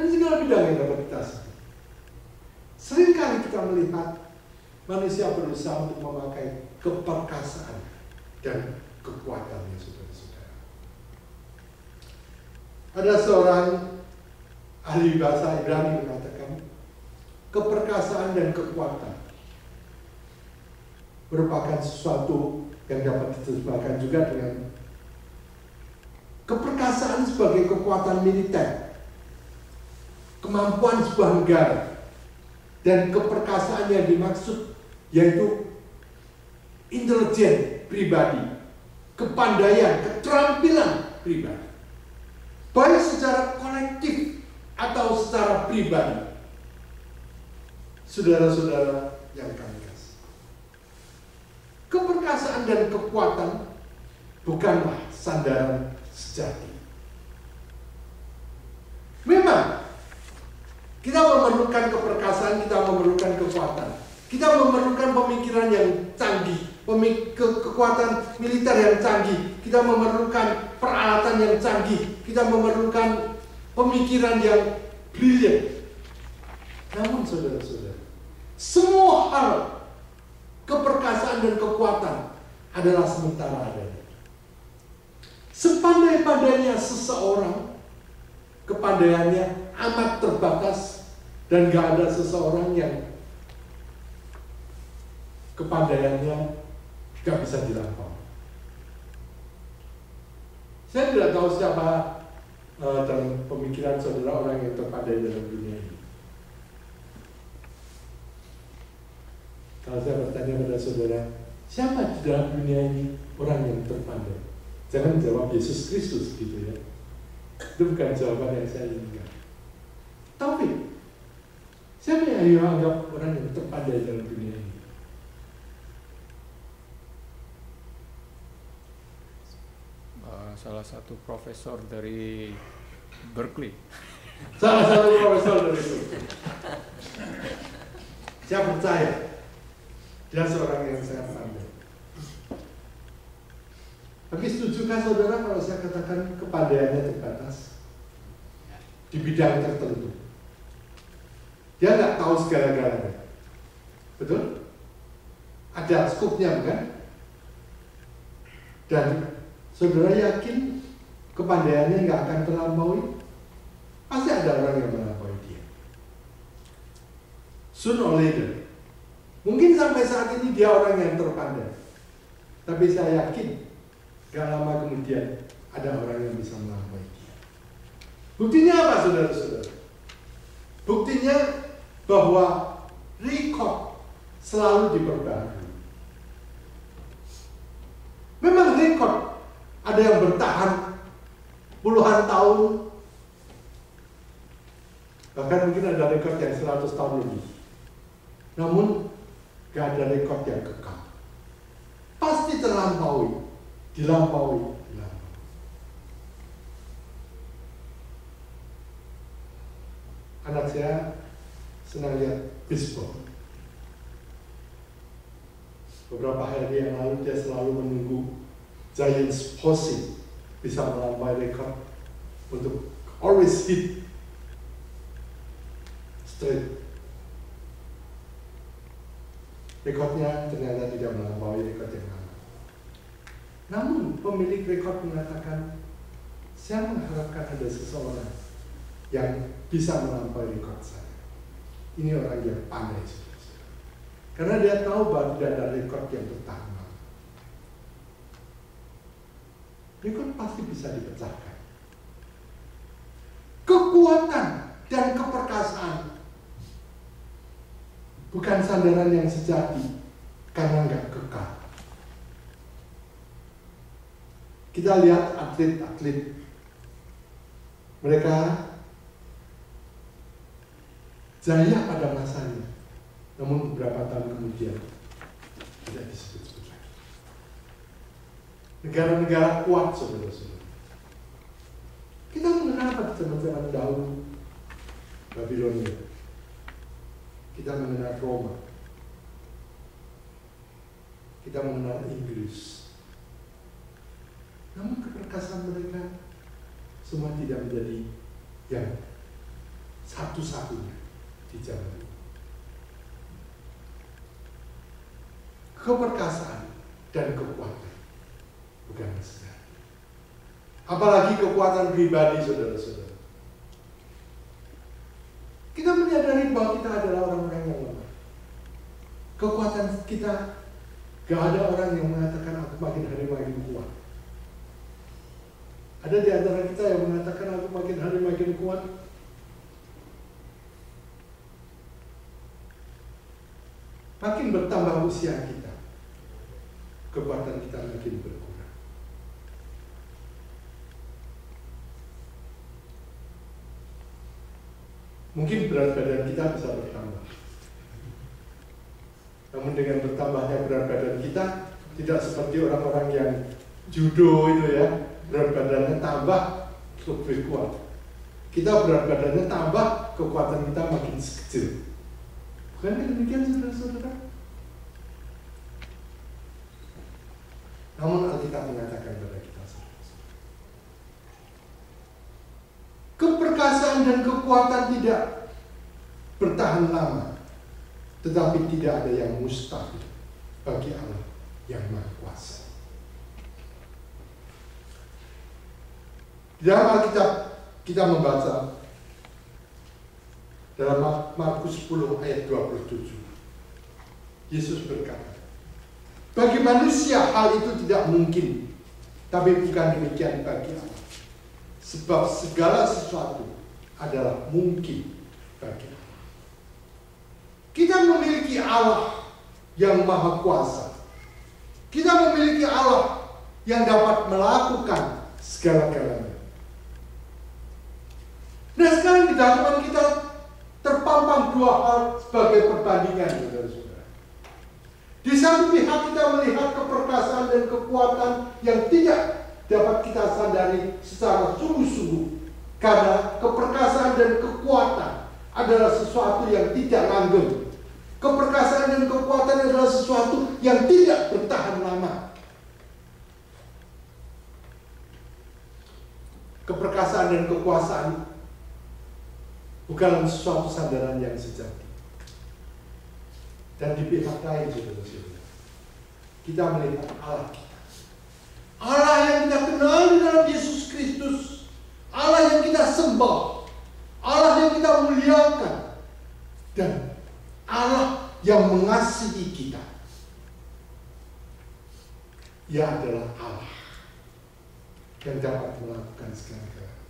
dan segala bidang yang dapat kita sebut. Seringkali kita melihat manusia berusaha untuk memakai keperkasaan dan kekuatannya, saudara-saudara. Ada seorang ahli bahasa Ibrani mengatakan, keperkasaan dan kekuatan merupakan sesuatu yang dapat diterjemahkan juga dengan keperkasaan sebagai kekuatan militer, kemampuan sebuah negara, dan keperkasaan yang dimaksud yaitu intelijen pribadi, kepandaian, keterampilan pribadi, baik secara kolektif atau secara pribadi. Saudara-saudara yang kami kasih, keperkasaan dan kekuatan bukanlah sandaran sejati. Memang kita memerlukan keperkasaan, kita memerlukan kekuatan, kita memerlukan pemikiran yang canggih, kekuatan militer yang canggih, kita memerlukan peralatan yang canggih, kita memerlukan pemikiran yang brilian. Namun saudara-saudara, semua hal keperkasaan dan kekuatan adalah sementara adanya. Sepandai-pandainya seseorang, kepandaiannya amat terbatas, dan gak ada seseorang yang kepandaiannya gak bisa dilampaui. Saya tidak tahu siapa dalam pemikiran saudara orang yang terpandai dalam dunia ini. Kalau saya bertanya pada saudara, siapa di dalam dunia ini orang yang terpandai? Jangan jawab Yesus Kristus gitu ya. Itu bukan jawaban yang saya inginkan. Tapi siapa yang anggap orang yang terpandai dalam dunia ini? Salah satu profesor dari Berkeley. Salah satu profesor dari Berkeley. Saya percaya dia seorang yang sangat pandai. Tapi setujukah saudara kalau saya katakan kepandaiannya terbatas di bidang tertentu? Dia nggak tahu segala-galanya. Betul? Ada skupnya bukan? Dan saudara yakin kepandaiannya nggak akan terlampaui? Pasti ada orang yang melampaui dia. Sooner or later. Mungkin sampai saat ini dia orang yang terpandai. Tapi saya yakin gak lama kemudian ada orang yang bisa melampaui dia. Buktinya apa saudara-saudara? Buktinya bahwa rekod selalu diperbarui. Memang rekod ada yang bertahan puluhan tahun, bahkan mungkin ada rekod yang 100 tahun lebih. Namun gak ada rekod yang kekal. Pasti terlampaui, dilampaui. Anak saya senang lihat baseball. Beberapa hari yang lalu dia selalu menunggu Giants Posey bisa melampaui rekod untuk always hit straight. Rekodnya ternyata tidak melampaui rekod yang lama. Namun pemilik rekod mengatakan, saya mengharapkan ada seseorang yang bisa melampaui rekod saya. Ini orang yang pandai, saudara. Karena dia tahu bahwa tidak ada rekod yang bertahan lama. Rekod pasti bisa dipecahkan. Kekuatan dan keperkasaan bukan sandaran yang sejati karena nggak kekal. Kita lihat atlet-atlet, mereka jaya pada masanya, namun beberapa tahun kemudian tidak disebut-sebut lagi. Negara-negara kuat, saudara-saudara. Kita mengenal apa zaman-zaman dahulu? Babilonia. Kita mengenal Roma. Kita mengenal Inggris. Namun keperkasaan mereka semua tidak menjadi yang satu-satunya di zaman ini. Keperkasaan dan kekuatan bukan sejati. Apalagi kekuatan pribadi, saudara-saudara. Kita menyadari bahwa kita adalah orang-orang yang lemah. Kekuatan kita, gak ada orang yang mengatakan aku makin hari makin kuat. Ada di antara kita yang mengatakan aku makin hari makin kuat. Makin bertambah usia kita, kekuatan kita makin berkurang. Mungkin berat badan kita bisa bertambah. Namun dengan bertambahnya berat badan kita, tidak seperti orang-orang yang judo itu ya, berat badannya tambah, lebih kuat. Kita berat badannya tambah, kekuatan kita makin kecil. Bukan demikian, saudara-saudara? Namun Alkitab mengatakan kepada kita, keperkasaan dan kekuatan tidak bertahan lama, tetapi tidak ada yang mustahil bagi Allah yang Maha Kuasa. Di dalam Alkitab kita membaca dalam Markus 10 ayat 27. Yesus berkata, bagi manusia hal itu tidak mungkin, tapi bukan demikian bagi Allah. Sebab segala sesuatu adalah mungkin bagi Allah. Kita memiliki Allah yang Maha Kuasa. Kita memiliki Allah yang dapat melakukan segala-galanya. Nah, sekarang di hadapan kita terpampang dua hal sebagai perbandingan, saudara-saudara. Di satu pihak kita melihat keperkasaan dan kekuatan yang tidak dapat kita sadari secara sungguh-sungguh, karena keperkasaan dan kekuatan adalah sesuatu yang tidak langgeng. Keperkasaan dan kekuatan adalah sesuatu yang tidak bertahan lama. Keperkasaan dan kekuasaan bukanlah sesuatu sandaran yang sejati. Dan di pihak lain, saudara-saudara, kita melihat Allah kita. Allah yang kita kenal di dalam Yesus Kristus. Allah yang kita sembah. Allah yang kita muliakan. Dan Allah yang mengasihi kita. Ia adalah Allah yang dapat melakukan segala-galanya.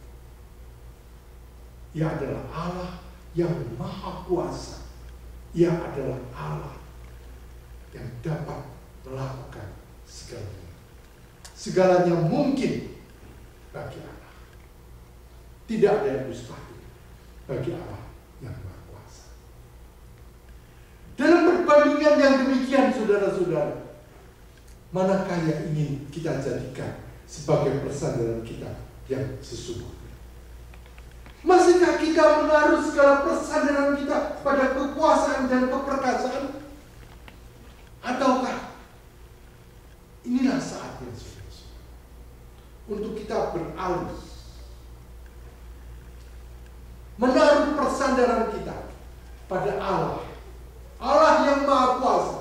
Ia adalah Allah yang Maha Kuasa. Ia adalah Allah yang dapat melakukan segalanya. Segalanya mungkin bagi Allah. Tidak ada yang mustahil bagi Allah yang Maha Kuasa. Dalam perbandingan yang demikian, saudara-saudara, manakah yang ingin kita jadikan sebagai persandaran kita yang sesungguhnya? Masihkah kita menaruh segala persandaran kita pada kekuasaan dan keperkasaan? Ataukah inilah saatnya, saudara-saudara, untuk kita beralih, menaruh persandaran kita pada Allah, Allah yang Maha Kuasa,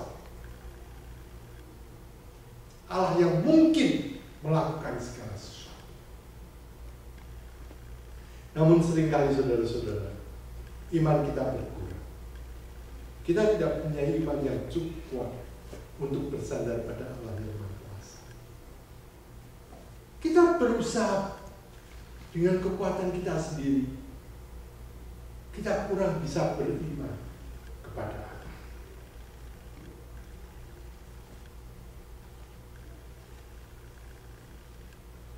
Allah yang mungkin melakukan segala sesuatu. Namun seringkali, saudara-saudara, iman kita berkurang. Kita tidak punya iman yang cukup kuat untuk bersandar pada Allah yang Maha Kuasa. Kita berusaha dengan kekuatan kita sendiri. Kita kurang bisa beriman kepada Allah.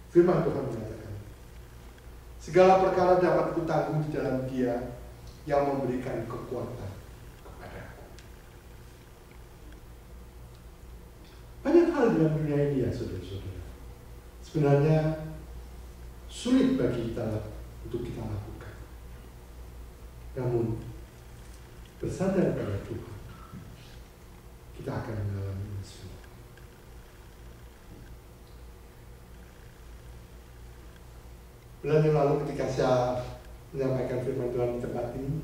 Firman Tuhan mengatakan, segala perkara dapat kutanggung di dalam Dia yang memberikan kekuatan kepadaku. Banyak hal dalam dunia ini, ya saudara-saudara, sebenarnya sulit bagi kita untuk kita lakukan. Namun bersandar pada Tuhan, kita akan mengalami ini semua. Bulan yang lalu ketika saya menyampaikan firman Tuhan di tempat ini.